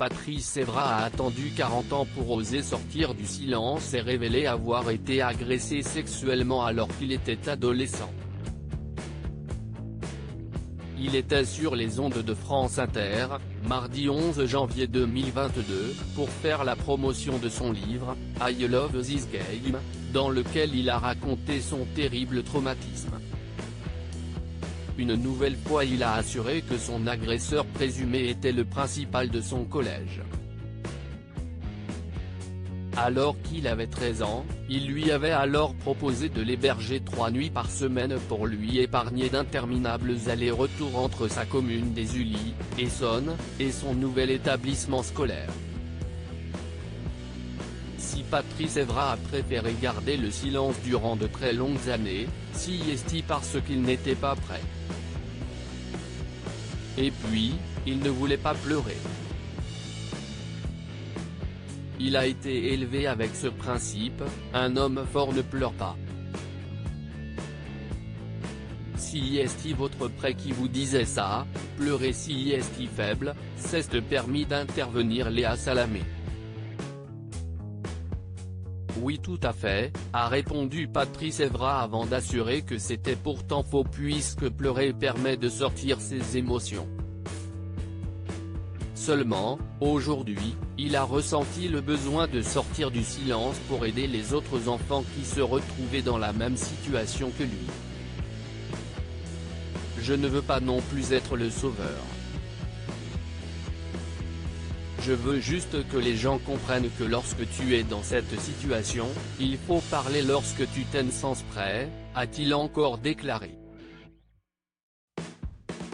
Patrice Evra a attendu 40 ans pour oser sortir du silence et révéler avoir été agressé sexuellement alors qu'il était adolescent. Il était sur les ondes de France Inter, mardi 11 janvier 2022, pour faire la promotion de son livre, I Love This Game, dans lequel il a raconté son terrible traumatisme. Une nouvelle fois il a assuré que son agresseur présumé était le principal de son collège. Alors qu'il avait 13 ans, il lui avait alors proposé de l'héberger 3 nuits par semaine pour lui épargner d'interminables allers-retours entre sa commune des Ulis, Essonne, et son nouvel établissement scolaire. Si Patrice Evra a préféré garder le silence durant de très longues années, si est-il parce qu'il n'était pas prêt. Et puis, il ne voulait pas pleurer. Il a été élevé avec ce principe, un homme fort ne pleure pas. Si est-il votre prêt qui vous disait ça, pleurez si est-il faible, c'est permis d'intervenir Léa Salamé. Oui tout à fait, a répondu Patrice Evra avant d'assurer que c'était pourtant faux puisque pleurer permet de sortir ses émotions. Seulement, aujourd'hui, il a ressenti le besoin de sortir du silence pour aider les autres enfants qui se retrouvaient dans la même situation que lui. Je ne veux pas non plus être le sauveur. Je veux juste que les gens comprennent que lorsque tu es dans cette situation, il faut parler lorsque tu t'aimes sans spray, a-t-il encore déclaré.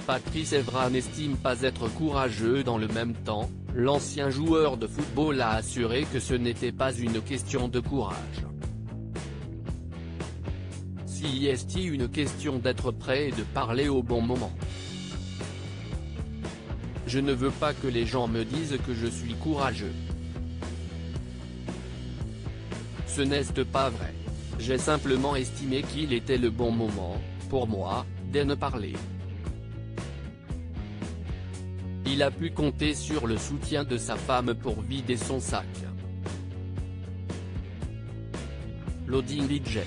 Patrice Evra n'estime pas être courageux dans le même temps, l'ancien joueur de football a assuré que ce n'était pas une question de courage. Si est-il une question d'être prêt et de parler au bon moment. Je ne veux pas que les gens me disent que je suis courageux. Ce n'est pas vrai. J'ai simplement estimé qu'il était le bon moment, pour moi, d'en parler. Il a pu compter sur le soutien de sa femme pour vider son sac. Loading DJ.